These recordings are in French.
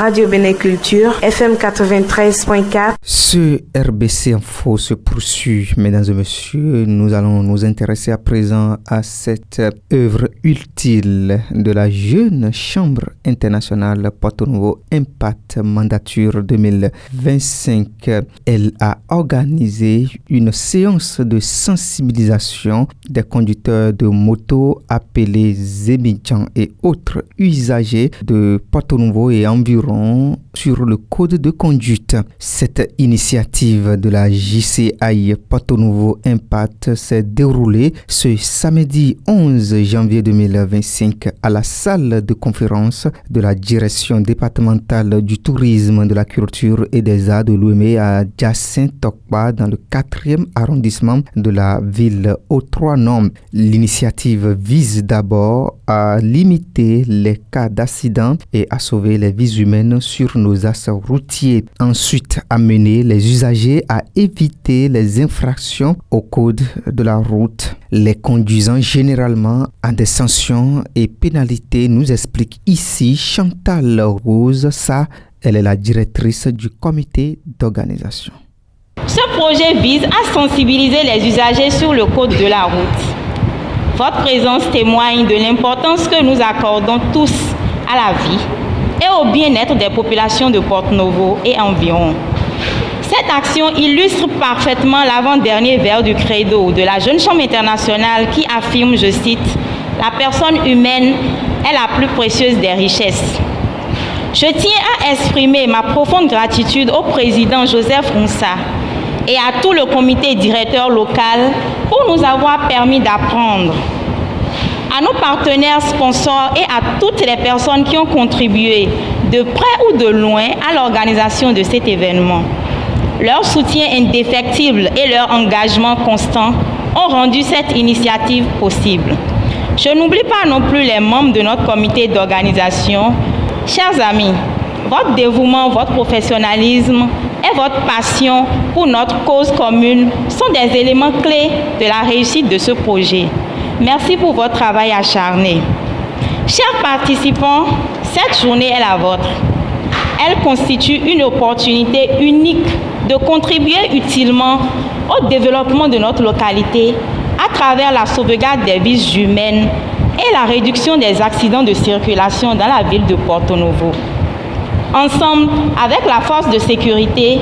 Radio Bénéculture, FM 93.4. Ce RBC Info se poursuit, mesdames et messieurs. Nous allons nous intéresser à présent à cette œuvre utile de la jeune Chambre internationale Porto Novo Impact Mandature 2025. Elle a organisé une séance de sensibilisation des conducteurs de moto appelés Zémidjan et autres usagers de Porto Novo et environ sur le code de conduite. Cette initiative de la JCI Porto Novo Impact s'est déroulée ce samedi 11 janvier 2025 à la salle de conférence de la direction départementale du tourisme, de la culture et des arts de l'Ouémé à Djacin-Tokpa dans le 4e arrondissement de la ville aux 3 noms. L'initiative vise d'abord à limiter les cas d'accidents et à sauver les vies humaines sur nos axes routiers. Ensuite, amener les usagers à éviter les infractions au code de la route, les conduisant généralement à des sanctions et pénalités, nous explique ici Chantal Rose. Elle est la directrice du comité d'organisation. Ce projet vise à sensibiliser les usagers sur le code de la route. Votre présence témoigne de l'importance que nous accordons tous à la vie et au bien-être des populations de Porto Novo et environ. Cette action illustre parfaitement l'avant-dernier vers du credo de la Jeune Chambre internationale qui affirme, je cite, « La personne humaine est la plus précieuse des richesses ». Je tiens à exprimer ma profonde gratitude au président Joseph Roussa et à tout le comité directeur local pour nous avoir permis d'apprendre. À nos partenaires sponsors et à toutes les personnes qui ont contribué de près ou de loin à l'organisation de cet événement. Leur soutien indéfectible et leur engagement constant ont rendu cette initiative possible. Je n'oublie pas non plus les membres de notre comité d'organisation. Chers amis, votre dévouement, votre professionnalisme et votre passion pour notre cause commune sont des éléments clés de la réussite de ce projet. Merci pour votre travail acharné. Chers participants, cette journée est la vôtre. Elle constitue une opportunité unique de contribuer utilement au développement de notre localité à travers la sauvegarde des vies humaines et la réduction des accidents de circulation dans la ville de Porto Novo. Ensemble, avec la force de sécurité,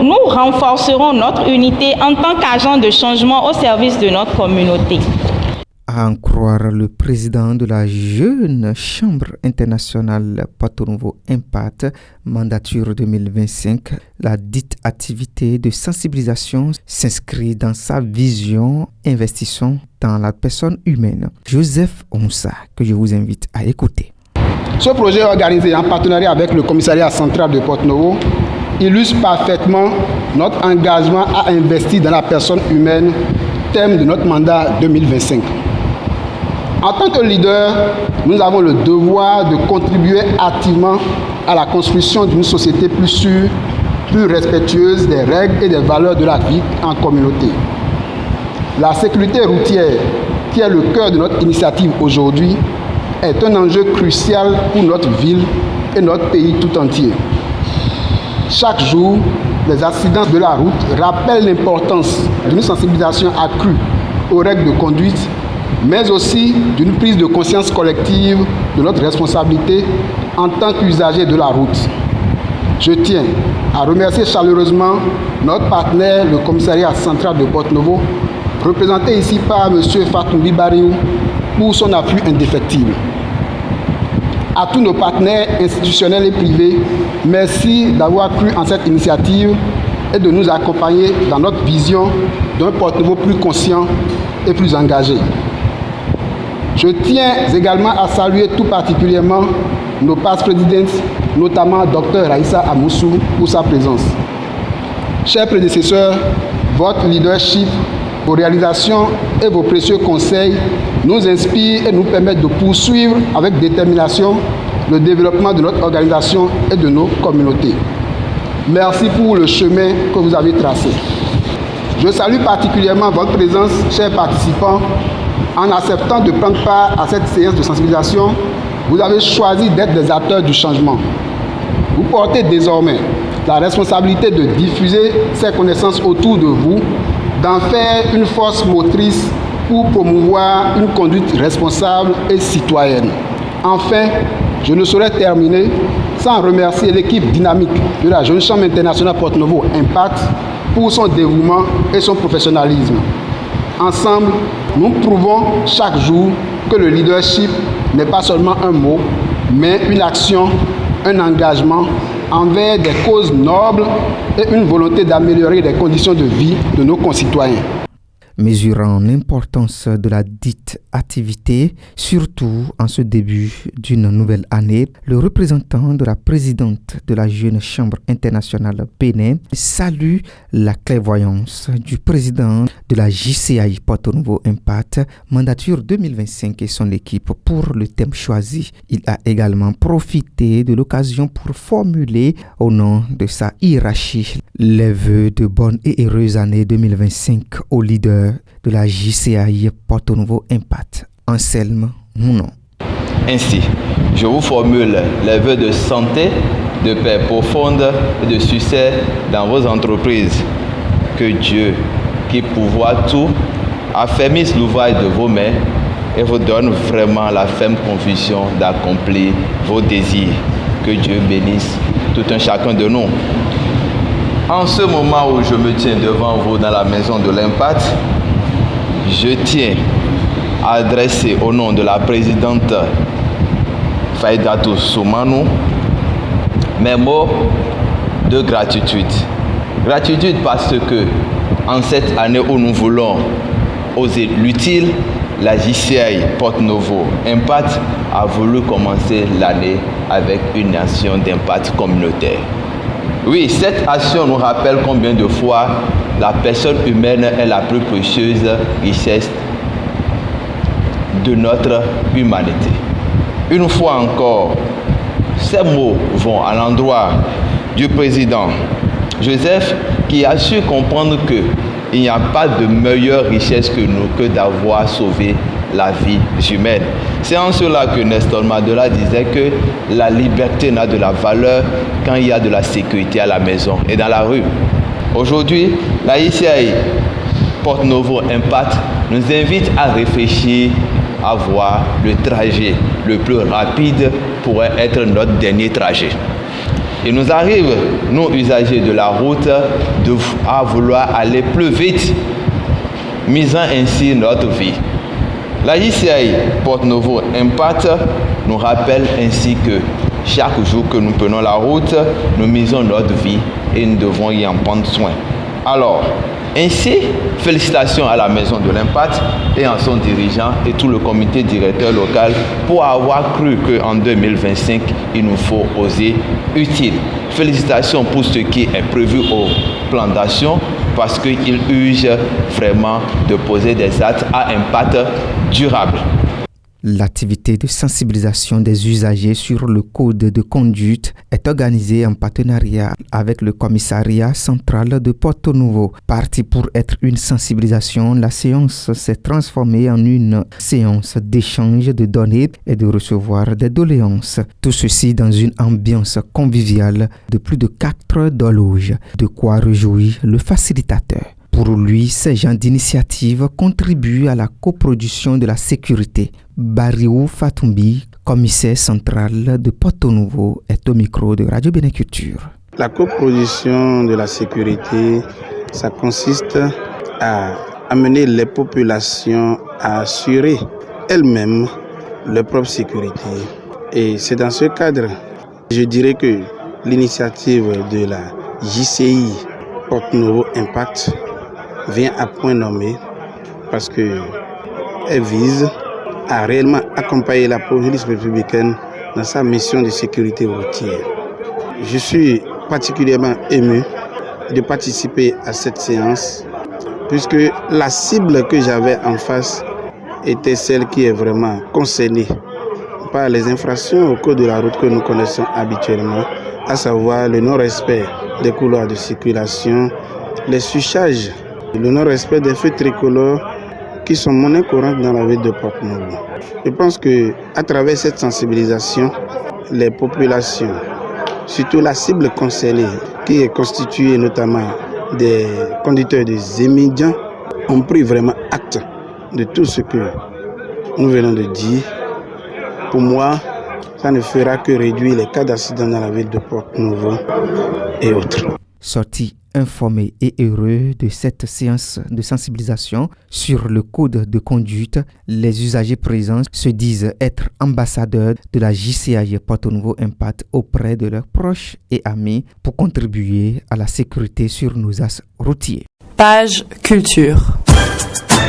nous renforcerons notre unité en tant qu'agent de changement au service de notre communauté. À en croire le président de la jeune Chambre internationale Porto Novo Impact, mandature 2025, la dite activité de sensibilisation s'inscrit dans sa vision « Investissons dans la personne humaine ». Joseph Onsa, que je vous invite à écouter. Ce projet organisé en partenariat avec le commissariat central de Porto Novo illustre parfaitement notre engagement à investir dans la personne humaine, thème de notre mandat 2025. En tant que leader, nous avons le devoir de contribuer activement à la construction d'une société plus sûre, plus respectueuse des règles et des valeurs de la vie en communauté. La sécurité routière, qui est le cœur de notre initiative aujourd'hui, est un enjeu crucial pour notre ville et notre pays tout entier. Chaque jour, les accidents de la route rappellent l'importance d'une sensibilisation accrue aux règles de conduite, mais aussi d'une prise de conscience collective de notre responsabilité en tant qu'usagers de la route. Je tiens à remercier chaleureusement notre partenaire, le commissariat central de Porto Novo, représenté ici par M. Fatoumbi Bariou, pour son appui indéfectible. À tous nos partenaires institutionnels et privés, merci d'avoir cru en cette initiative et de nous accompagner dans notre vision d'un Porto Novo plus conscient et plus engagé. Je tiens également à saluer tout particulièrement nos past présidents, notamment Dr Raissa Amoussou, pour sa présence. Chers prédécesseurs, votre leadership, vos réalisations et vos précieux conseils nous inspirent et nous permettent de poursuivre avec détermination le développement de notre organisation et de nos communautés. Merci pour le chemin que vous avez tracé. Je salue particulièrement votre présence, chers participants. En acceptant de prendre part à cette séance de sensibilisation, vous avez choisi d'être des acteurs du changement. Vous portez désormais la responsabilité de diffuser ces connaissances autour de vous, d'en faire une force motrice pour promouvoir une conduite responsable et citoyenne. Enfin, je ne saurais terminer sans remercier l'équipe dynamique de la Jeune Chambre internationale Porto-Novo Impact pour son dévouement et son professionnalisme. Ensemble, nous prouvons chaque jour que le leadership n'est pas seulement un mot, mais une action, un engagement envers des causes nobles et une volonté d'améliorer les conditions de vie de nos concitoyens. Mesurant l'importance de la dite activité, surtout en ce début d'une nouvelle année, le représentant de la présidente de la Jeune Chambre internationale Bénin salue la clairvoyance du président de la JCI Porto-Novo Impact, mandature 2025 et son équipe pour le thème choisi. Il a également profité de l'occasion pour formuler au nom de sa hiérarchie les vœux de bonne et heureuse année 2025 au leader de la JCI Porto-Novo Impact, Anselme Mounon. Ainsi, je vous formule les vœux de santé, de paix profonde et de succès dans vos entreprises. Que Dieu, qui pourvoit tout, affermisse l'ouvrage de vos mains et vous donne vraiment la ferme conviction d'accomplir vos désirs. Que Dieu bénisse tout un chacun de nous. En ce moment où je me tiens devant vous dans la maison de l'Impact, je tiens à adresser au nom de la présidente Faidatou Soumanou mes mots de gratitude. Gratitude parce que en cette année où nous voulons oser l'utile, la JCI Porto-Novo Impact a voulu commencer l'année avec une action d'impact communautaire. Oui, cette action nous rappelle combien de fois la personne humaine est la plus précieuse richesse de notre humanité. Une fois encore, ces mots vont à l'endroit du président Joseph qui a su comprendre qu'il n'y a pas de meilleure richesse que nous que d'avoir sauvé la vie humaine. C'est en cela que Nestor Mandela disait que la liberté n'a de la valeur quand il y a de la sécurité à la maison et dans la rue. Aujourd'hui, la JCI Porto-Novo Impact nous invite à réfléchir à voir le trajet le plus rapide pourrait être notre dernier trajet. Il nous arrive, nous usagers de la route, à vouloir aller plus vite, misant ainsi notre vie. La JCI Porto-Novo Impact nous rappelle ainsi que chaque jour que nous prenons la route, nous misons notre vie et nous devons y en prendre soin. Alors, ainsi, félicitations à la Maison de l'Impact et à son dirigeant et tout le comité directeur local pour avoir cru qu'en 2025, il nous faut oser utile. Félicitations pour ce qui est prévu au plan d'action parce qu'il use vraiment de poser des actes à impact durable. L'activité de sensibilisation des usagers sur le code de conduite est organisée en partenariat avec le commissariat central de Porto-Novo. Partie pour être une sensibilisation, la séance s'est transformée en une séance d'échange de données et de recevoir des doléances. Tout ceci dans une ambiance conviviale de plus de 4 heures d'horloge, de quoi réjouir le facilitateur. Pour lui, ces gens d'initiative contribuent à la coproduction de la sécurité. Bariou Fatoumbi, commissaire central de Porto-Novo, est au micro de Radio Bénin Culture. La coproduction de la sécurité, ça consiste à amener les populations à assurer elles-mêmes leur propre sécurité. Et c'est dans ce cadre, je dirais que l'initiative de la JCI Porto-Novo Impact vient à point nommé parce qu'elle vise à réellement accompagner la police républicaine dans sa mission de sécurité routière. Je suis particulièrement ému de participer à cette séance puisque la cible que j'avais en face était celle qui est vraiment concernée par les infractions au code de la route que nous connaissons habituellement, à savoir le non-respect des couloirs de circulation, les surcharges, le non-respect des feux tricolores qui sont monnaie courante dans la ville de Porto-Novo. Je pense qu'à travers cette sensibilisation, les populations surtout la cible concernée, qui est constituée notamment des conducteurs des émigrants, ont pris vraiment acte de tout ce que nous venons de dire. Pour moi, ça ne fera que réduire les cas d'accident dans la ville de Porto-Novo et autres. Sortis informés et heureux de cette séance de sensibilisation sur le code de conduite, les usagers présents se disent être ambassadeurs de la JCAG Porto-Novo Impact auprès de leurs proches et amis pour contribuer à la sécurité sur nos axes routiers. Page culture.